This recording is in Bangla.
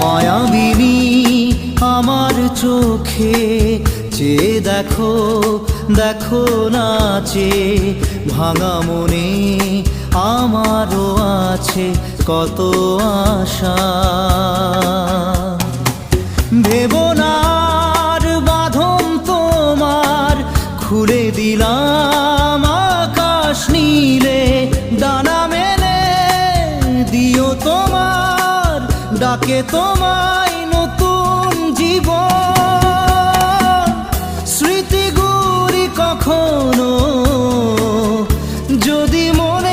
মায়াবিনী আমার চোখে চেয়ে দেখো, দেখো নাচে ভাঙা মনে আমারও আছে কত আশা। ভেবো না আর বাঁধন তোমার, খুলে দিলাম আকাশ নীলে, ডানা মেলে দিও তোমার ডাকে তোমায় নতুন জীবন। স্মৃতিগুলি কখনো যদি মনে